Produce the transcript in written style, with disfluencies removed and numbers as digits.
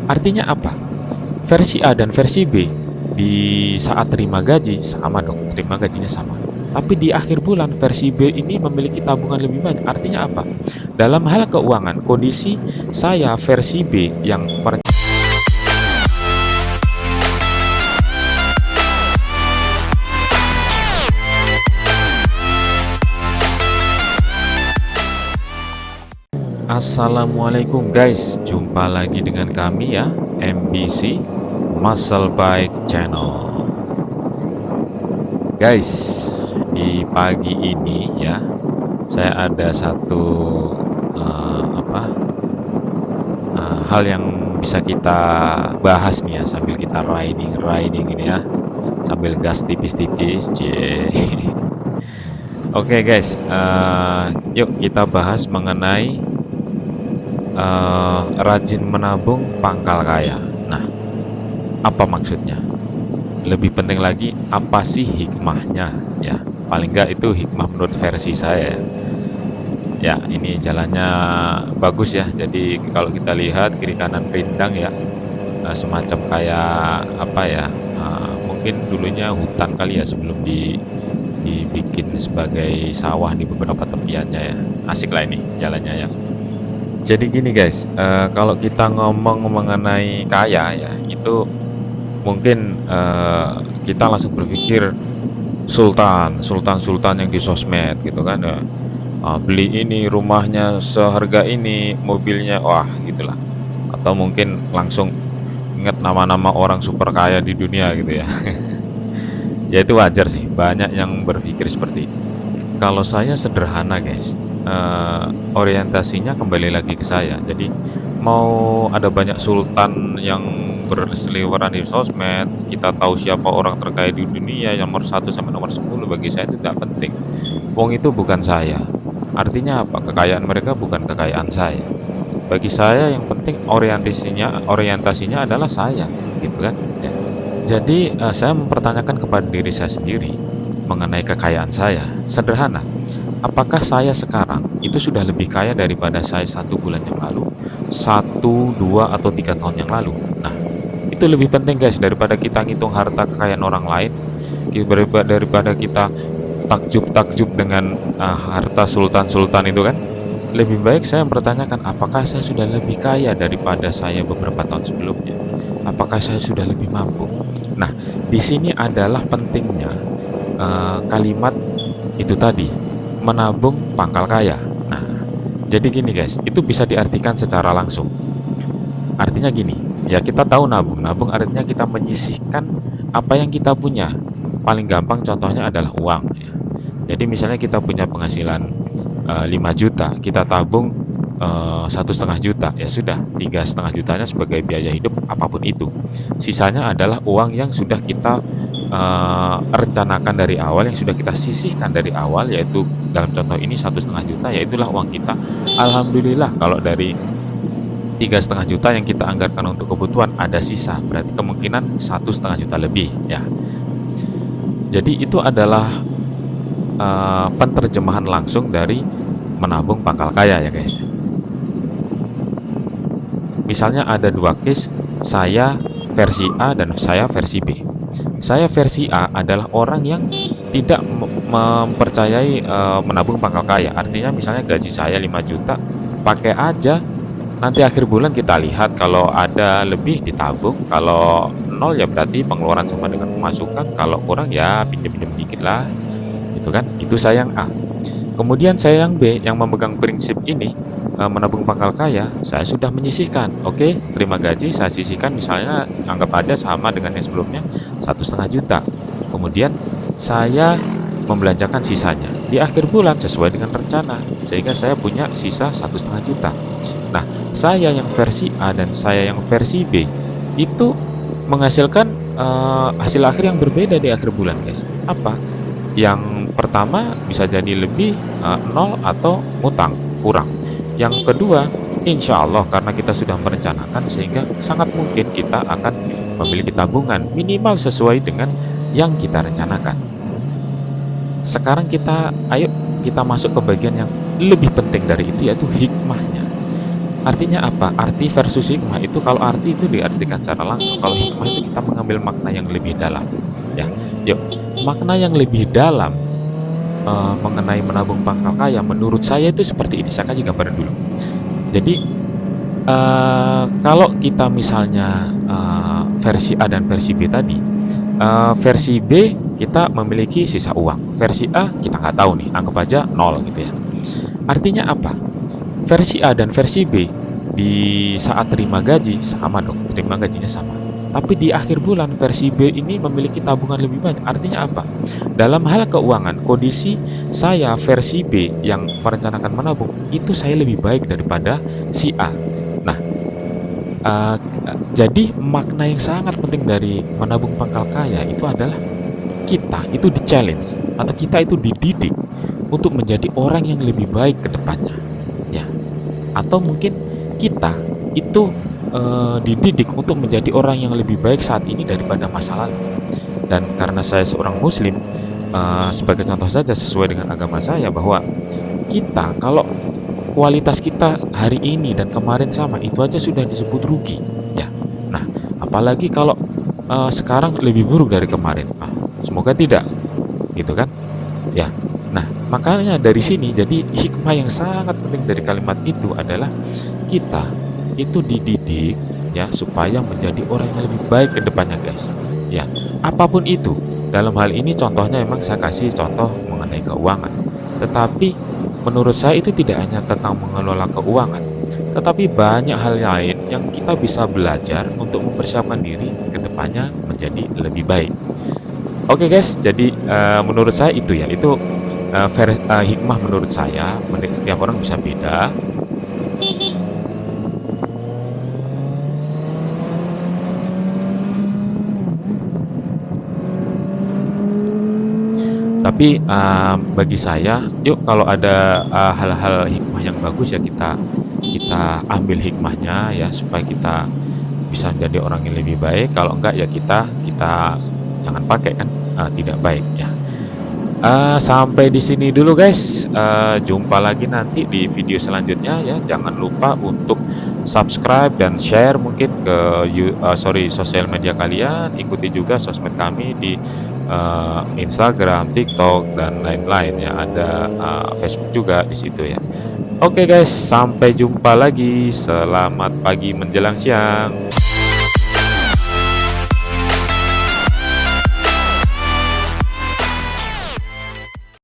Artinya apa? Versi A dan versi B di saat terima gaji sama dong, terima gajinya sama. Tapi di akhir bulan versi B ini memiliki tabungan lebih banyak. Artinya apa? Dalam hal keuangan, kondisi saya versi B yang Assalamualaikum guys, jumpa lagi dengan kami ya, MBC Muscle Bike Channel. Guys, di pagi ini ya, saya ada satu hal yang bisa kita bahas nih ya sambil kita riding ini ya, sambil gas tipis-tipis. Oke guys, yuk kita bahas mengenai rajin menabung pangkal kaya. Nah, apa maksudnya? Lebih penting lagi, apa sih hikmahnya ya? Paling enggak itu hikmah menurut versi saya. Ya, ini jalannya bagus ya. Jadi kalau kita lihat kiri kanan rindang ya, semacam kayak apa ya? Mungkin dulunya hutan kali ya sebelum dibikin sebagai sawah di beberapa tepiannya ya. Asik lah ini jalannya ya. Jadi gini guys, kalau kita ngomong mengenai kaya ya, itu mungkin, kita langsung berpikir sultan yang di sosmed gitu kan ya, beli ini, rumahnya seharga ini, mobilnya, wah gitulah. Atau mungkin langsung ingat nama-nama orang super kaya di dunia gitu ya. Ya itu wajar sih, banyak yang berpikir seperti itu. Kalau saya sederhana guys, orientasinya kembali lagi ke saya. Jadi mau ada banyak sultan yang berseliweran di sosmed, kita tahu siapa orang terkaya di dunia yang nomor 1 sampai nomor 10 bagi saya itu tidak penting. Wong itu bukan saya. Artinya apa? Kekayaan mereka bukan kekayaan saya. Bagi saya yang penting orientasinya adalah saya, gitu kan, ya. Jadi, saya mempertanyakan kepada diri saya sendiri mengenai kekayaan saya. Sederhana, apakah saya sekarang itu sudah lebih kaya daripada saya 1 bulan yang lalu, 1, 2, atau 3 tahun yang lalu? Nah, itu lebih penting guys daripada kita ngitung harta kekayaan orang lain, daripada kita takjub-takjub dengan harta sultan-sultan itu kan. Lebih baik saya mempertanyakan apakah saya sudah lebih kaya daripada saya beberapa tahun sebelumnya. Apakah saya sudah lebih mampu? Nah, di sini adalah pentingnya kalimat itu tadi, menabung pangkal kaya. Nah, jadi gini guys, itu bisa diartikan secara langsung. Artinya gini, ya kita tahu nabung. Nabung artinya kita menyisihkan apa yang kita punya. Paling gampang contohnya adalah uang ya. Jadi misalnya kita punya penghasilan 5 juta, kita tabung 1,5 juta, ya sudah 3,5 jutanya sebagai biaya hidup apapun itu. Sisanya adalah uang yang sudah kita rencanakan dari awal, yang sudah kita sisihkan dari awal, yaitu dalam contoh ini 1,5 juta, yaitulah uang kita. Alhamdulillah kalau dari 3,5 juta yang kita anggarkan untuk kebutuhan ada sisa, berarti kemungkinan 1,5 juta lebih ya. Jadi itu adalah penerjemahan langsung dari menabung pangkal kaya ya guys. Misalnya ada 2 case, saya versi A dan saya versi B. Saya versi A adalah orang yang tidak mempercayai menabung pangkal kaya. Artinya misalnya gaji saya 5 juta, pakai aja, nanti akhir bulan kita lihat kalau ada lebih ditabung, kalau nol ya berarti pengeluaran sama dengan pemasukan, kalau kurang ya pinjam-pinjam dikit lah, gitu kan. Itu saya yang A. Kemudian saya yang B yang memegang prinsip ini, menabung pangkal kaya, saya sudah menyisihkan. Oke, terima gaji saya sisihkan, misalnya anggap aja sama dengan yang sebelumnya 1,5 juta. Kemudian saya membelanjakan sisanya di akhir bulan sesuai dengan rencana, sehingga saya punya sisa 1,5 juta. Nah, saya yang versi A dan saya yang versi B itu menghasilkan hasil akhir yang berbeda di akhir bulan guys. Apa? Yang pertama bisa jadi lebih, 0 atau utang, kurang. Yang kedua, insya Allah karena kita sudah merencanakan sehingga sangat mungkin kita akan memiliki tabungan minimal sesuai dengan yang kita rencanakan. Sekarang ayo kita masuk ke bagian yang lebih penting dari itu, yaitu hikmahnya. Artinya apa? Arti versus hikmah itu kalau arti itu diartikan secara langsung, kalau hikmah itu kita mengambil makna yang lebih dalam, ya. Yuk, makna yang lebih dalam, mengenai menabung pangkal kaya menurut saya itu seperti ini, saya kasih gambaran dulu. Jadi, kalau kita misalnya, versi A dan versi B tadi, versi B kita memiliki sisa uang, versi A kita nggak tahu nih, anggap aja nol gitu ya. Artinya apa? Versi A dan versi B di saat terima gaji sama dong, terima gajinya sama. Tapi di akhir bulan versi B ini memiliki tabungan lebih banyak. Artinya apa? Dalam hal keuangan, kondisi saya versi B yang merencanakan menabung itu saya lebih baik daripada si A. Nah, eee, jadi makna yang sangat penting dari menabung pangkal kaya itu adalah kita itu di-challenge atau kita itu dididik untuk menjadi orang yang lebih baik ke depannya, ya. Atau mungkin kita itu, dididik untuk menjadi orang yang lebih baik saat ini daripada masa lalu. Dan karena saya seorang muslim, sebagai contoh saja sesuai dengan agama saya bahwa kita kalau kualitas kita hari ini dan kemarin sama, itu aja sudah disebut rugi, ya. Nah, apalagi kalau, sekarang lebih buruk dari kemarin. Nah, semoga tidak, gitu kan? Ya. Nah, makanya dari sini jadi hikmah yang sangat penting dari kalimat itu adalah kita itu dididik ya supaya menjadi orang yang lebih baik ke depannya, guys. Ya, apapun itu. Dalam hal ini contohnya memang saya kasih contoh mengenai keuangan. Tetapi menurut saya itu tidak hanya tentang mengelola keuangan, tetapi banyak hal lain yang kita bisa belajar untuk mempersiapkan diri ke depannya menjadi lebih baik. Oke guys, jadi, menurut saya itu ya, itu, hikmah menurut saya, setiap orang bisa beda. Tapi, bagi saya, yuk kalau ada, hal-hal hikmah yang bagus ya kita kita ambil hikmahnya ya, supaya kita bisa menjadi orang yang lebih baik, kalau enggak ya kita kita jangan pakai kan, tidak baik ya. Sampai di sini dulu guys, jumpa lagi nanti di video selanjutnya ya. Jangan lupa untuk subscribe dan share mungkin ke sosial media kalian, ikuti juga sosmed kami di, Instagram, TikTok, dan lain-lain ya, ada, Facebook juga di situ ya. Oke guys, sampai jumpa lagi, selamat pagi menjelang siang.